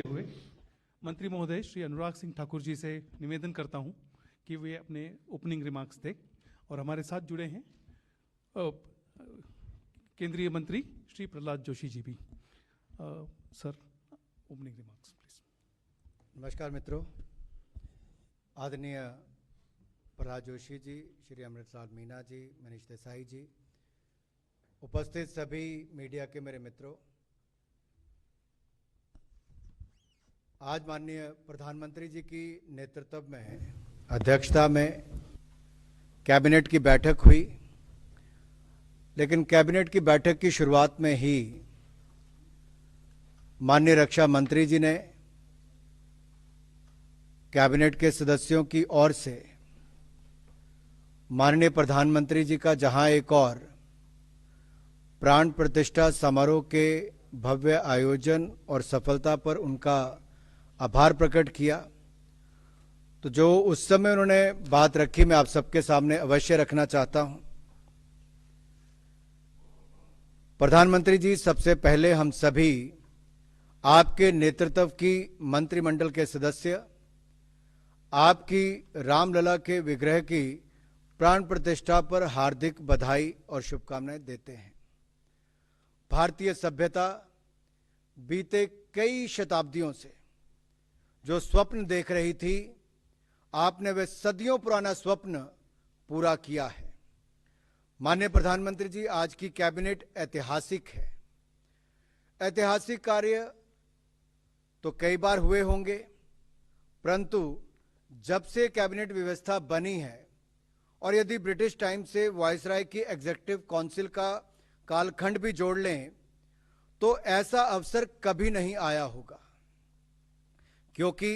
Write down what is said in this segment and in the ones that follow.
हुए मंत्री महोदय श्री अनुराग सिंह ठाकुर जी से निवेदन करता हूं कि वे अपने ओपनिंग रिमार्क्स दें। और हमारे साथ जुड़े हैं केंद्रीय मंत्री श्री प्रहलाद जोशी जी भी। Sir, opening remarks please. नमस्कार मित्रों, आदरणीय प्रहलाद जोशी जी, श्री अमृतलाल मीना जी, मनीष देसाई जी, उपस्थित सभी मीडिया के मेरे मित्रों, आज माननीय प्रधानमंत्री जी की नेतृत्व में अध्यक्षता में कैबिनेट की बैठक हुई। लेकिन कैबिनेट की बैठक की शुरुआत में ही माननीय रक्षा मंत्री जी ने कैबिनेट के सदस्यों की ओर से माननीय प्रधानमंत्री जी का जहां एक और प्राण प्रतिष्ठा समारोह के भव्य आयोजन और सफलता पर उनका आभार प्रकट किया, तो जो उस समय उन्होंने बात रखी मैं आप सबके सामने अवश्य रखना चाहता हूं। प्रधानमंत्री जी, सबसे पहले हम सभी आपके नेतृत्व की मंत्रिमंडल के सदस्य आपकी रामलला के विग्रह की प्राण प्रतिष्ठा पर हार्दिक बधाई और शुभकामनाएं देते हैं। भारतीय सभ्यता बीते कई शताब्दियों से जो स्वप्न देख रही थी, आपने वह सदियों पुराना स्वप्न पूरा किया है। माननीय प्रधानमंत्री जी, आज की कैबिनेट ऐतिहासिक है। ऐतिहासिक कार्य तो कई बार हुए होंगे, परंतु जब से कैबिनेट व्यवस्था बनी है और यदि ब्रिटिश टाइम से वायसराय की एग्जीक्यूटिव काउंसिल का कालखंड भी जोड़ लें तो ऐसा अवसर कभी नहीं आया होगा, क्योंकि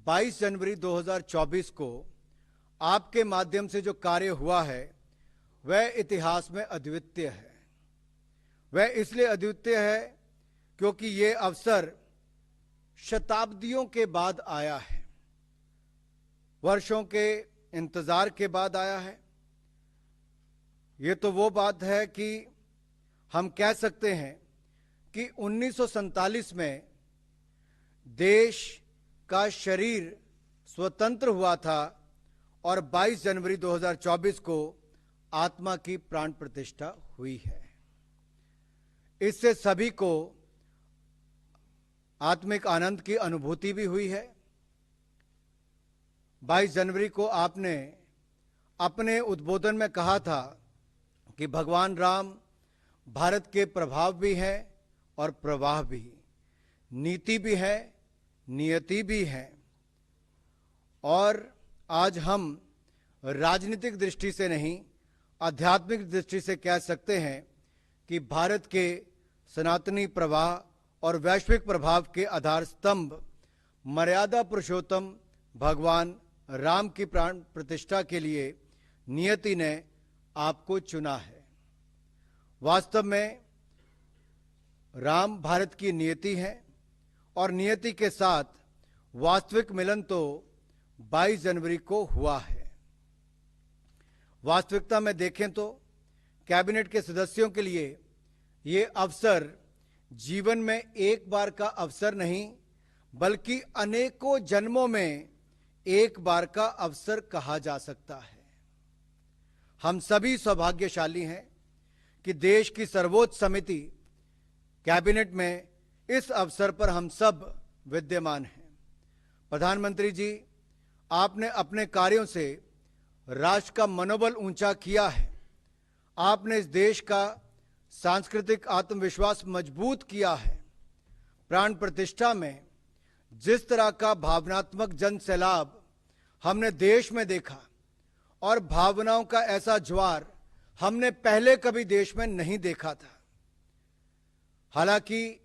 22 जनवरी 2024 को आपके माध्यम से जो कार्य हुआ है वह इतिहास में अद्वितीय है। वह इसलिए अद्वितीय है क्योंकि ये अवसर शताब्दियों के बाद आया है, वर्षों के इंतजार के बाद आया है। ये तो वो बात है कि हम कह सकते हैं कि 1947 में देश का शरीर स्वतंत्र हुआ था और 22 जनवरी 2024 को आत्मा की प्राण प्रतिष्ठा हुई है। इससे सभी को आत्मिक आनंद की अनुभूति भी हुई है। 22 जनवरी को आपने अपने उद्बोधन में कहा था कि भगवान राम भारत के प्रभाव भी हैं और प्रवाह भी, नीति भी है, नियति भी है। और आज हम राजनीतिक दृष्टि से नहीं, आध्यात्मिक दृष्टि से कह सकते हैं कि भारत के सनातनी प्रवाह और वैश्विक प्रभाव के आधार स्तंभ मर्यादा पुरुषोत्तम भगवान राम की प्राण प्रतिष्ठा के लिए नियति ने आपको चुना है। वास्तव में राम भारत की नियति है और नियति के साथ वास्तविक मिलन तो 22 जनवरी को हुआ है। वास्तविकता में देखें तो कैबिनेट के सदस्यों के लिए ये अवसर जीवन में एक बार का अवसर नहीं, बल्कि अनेकों जन्मों में एक बार का अवसर कहा जा सकता है। हम सभी सौभाग्यशाली हैं कि देश की सर्वोच्च समिति कैबिनेट में इस अवसर पर हम सब विद्यमान हैं। प्रधानमंत्री जी, आपने अपने कार्यों से राष्ट्र का मनोबल ऊंचा किया है। आपने इस देश का सांस्कृतिक आत्मविश्वास मजबूत किया है। प्राण प्रतिष्ठा में जिस तरह का भावनात्मक जन सैलाब हमने देश में देखा और भावनाओं का ऐसा ज्वार हमने पहले कभी देश में नहीं देखा था। हालांकि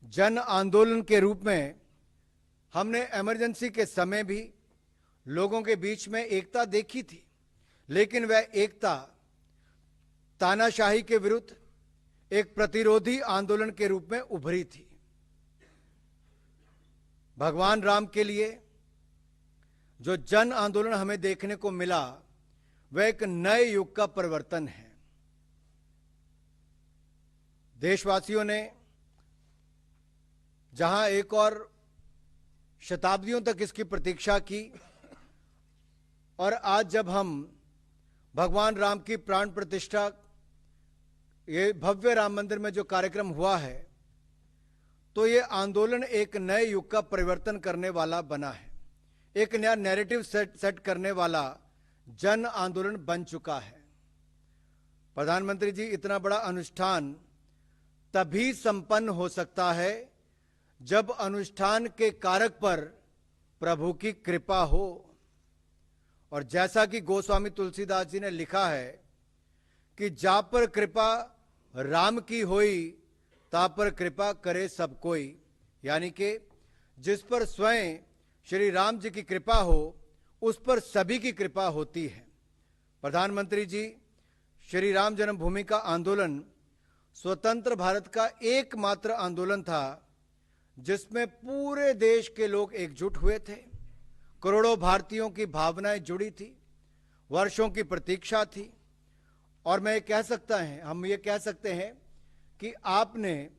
जन आंदोलन के रूप में हमने इमरजेंसी के समय भी लोगों के बीच में एकता देखी थी, लेकिन वह एकता तानाशाही के विरुद्ध एक प्रतिरोधी आंदोलन के रूप में उभरी थी। भगवान राम के लिए जो जन आंदोलन हमें देखने को मिला वह एक नए युग का परिवर्तन है। देशवासियों ने जहां एक और शताब्दियों तक इसकी प्रतीक्षा की, और आज जब हम भगवान राम की प्राण प्रतिष्ठा, ये भव्य राम मंदिर में जो कार्यक्रम हुआ है, तो ये आंदोलन एक नए युग का परिवर्तन करने वाला बना है, एक नया नैरेटिव सेट करने वाला जन आंदोलन बन चुका है। प्रधानमंत्री जी, इतना बड़ा अनुष्ठान तभी संपन्न हो सकता है जब अनुष्ठान के कारक पर प्रभु की कृपा हो। और जैसा कि गोस्वामी तुलसीदास जी ने लिखा है कि जा पर कृपा राम की होई, ता पर कृपा करे सब कोई, यानी कि जिस पर स्वयं श्री राम जी की कृपा हो, उस पर सभी की कृपा होती है। प्रधानमंत्री जी, श्री राम जन्मभूमि का आंदोलन स्वतंत्र भारत का एकमात्र आंदोलन था जिसमें पूरे देश के लोग एकजुट हुए थे। करोड़ों भारतीयों की भावनाएं जुड़ी थी, वर्षों की प्रतीक्षा थी। और हम ये कह सकते हैं कि आपने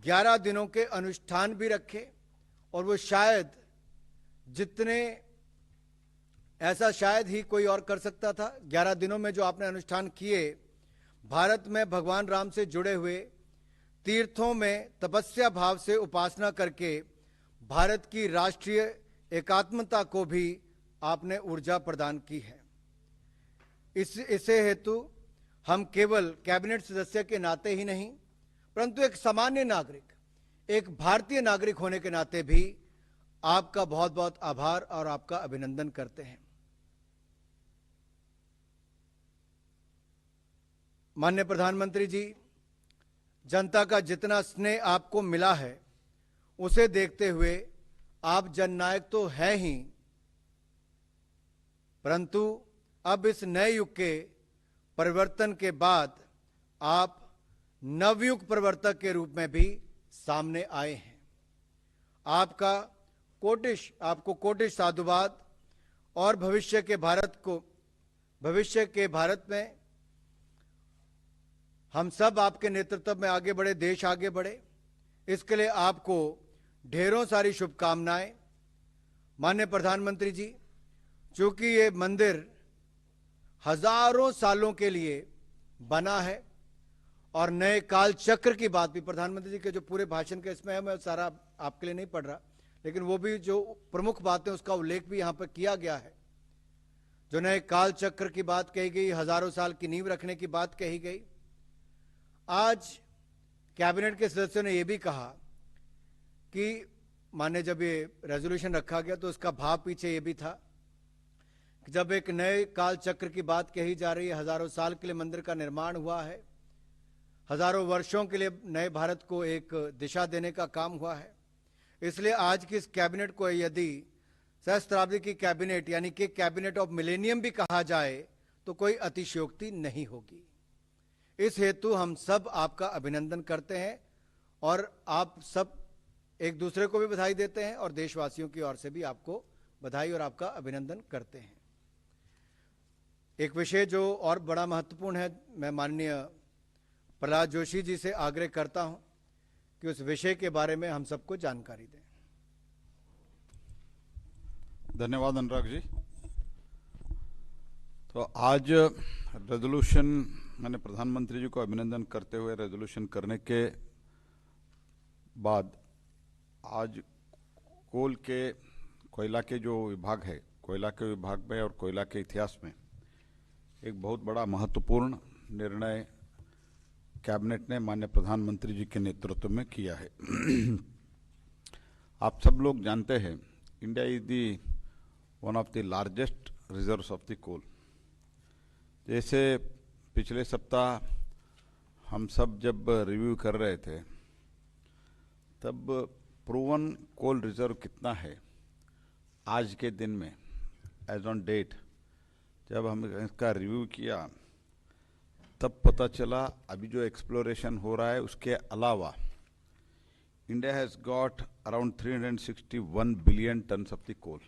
11 दिनों के अनुष्ठान भी रखे, और वो शायद ऐसा शायद ही कोई और कर सकता था। 11 दिनों में जो आपने अनुष्ठान किए, भारत में भगवान राम से जुड़े हुए तीर्थों में तपस्या भाव से उपासना करके भारत की राष्ट्रीय एकात्मता को भी आपने ऊर्जा प्रदान की है। इसे हेतु हम केवल कैबिनेट सदस्य के नाते ही नहीं, परंतु एक सामान्य नागरिक, एक भारतीय नागरिक होने के नाते भी आपका बहुत बहुत आभार और आपका अभिनंदन करते हैं। माननीय प्रधानमंत्री जी, जनता का जितना स्नेह आपको मिला है, उसे देखते हुए आप जननायक तो हैं ही, परंतु अब इस नए युग के परिवर्तन के बाद आप नवयुग प्रवर्तक के रूप में भी सामने आए हैं। आपको कोटिश साधुवाद, और भविष्य के भारत में हम सब आपके नेतृत्व में आगे बढ़े, देश आगे बढ़े, इसके लिए आपको ढेरों सारी शुभकामनाएं। माननीय प्रधानमंत्री जी, चूंकि ये मंदिर हजारों सालों के लिए बना है, और नए काल चक्र की बात भी प्रधानमंत्री जी के जो पूरे भाषण के इसमें है, मैं सारा आपके लिए नहीं पढ़ रहा, लेकिन वो भी जो प्रमुख बातें उसका उल्लेख भी यहां पर किया गया है। जो नए काल चक्र की बात कही गई, हजारों साल की नींव रखने की बात कही गई। आज कैबिनेट के सदस्यों ने यह भी कहा कि माने जब ये रेजोल्यूशन रखा गया तो उसका भाव पीछे ये भी था कि जब एक नए काल चक्र की बात कही जा रही है, हजारों साल के लिए मंदिर का निर्माण हुआ है, हजारों वर्षों के लिए नए भारत को एक दिशा देने का काम हुआ है, इसलिए आज की इस कैबिनेट को यदि सहस्त्राब्दी की कैबिनेट यानी कि कैबिनेट ऑफ मिलेनियम भी कहा जाए तो कोई अतिशयोक्ति नहीं होगी। इस हेतु हम सब आपका अभिनंदन करते हैं, और आप सब एक दूसरे को भी बधाई देते हैं, और देशवासियों की ओर से भी आपको बधाई और आपका अभिनंदन करते हैं। एक विषय जो और बड़ा महत्वपूर्ण है, मैं माननीय प्रहलाद जोशी जी से आग्रह करता हूं कि उस विषय के बारे में हम सबको जानकारी दें। धन्यवाद अनुराग जी। तो आज रेजोल्यूशन, मैंने प्रधानमंत्री जी को अभिनंदन करते हुए रेजोल्यूशन करने के बाद आज कोयला के जो विभाग है, कोयला के विभाग में और कोयला के इतिहास में एक बहुत बड़ा महत्वपूर्ण निर्णय कैबिनेट ने माननीय प्रधानमंत्री जी के नेतृत्व में किया है। आप सब लोग जानते हैं, India is the one of the largest reserves of the coal. जैसे पिछले सप्ताह हम सब जब रिव्यू कर रहे थे, तब प्रूवन कोल रिजर्व कितना है आज के दिन में, एज ऑन डेट, जब हम इसका रिव्यू किया तब पता चला अभी जो एक्सप्लोरेशन हो रहा है उसके अलावा India has got around 361 billion tons of the coal.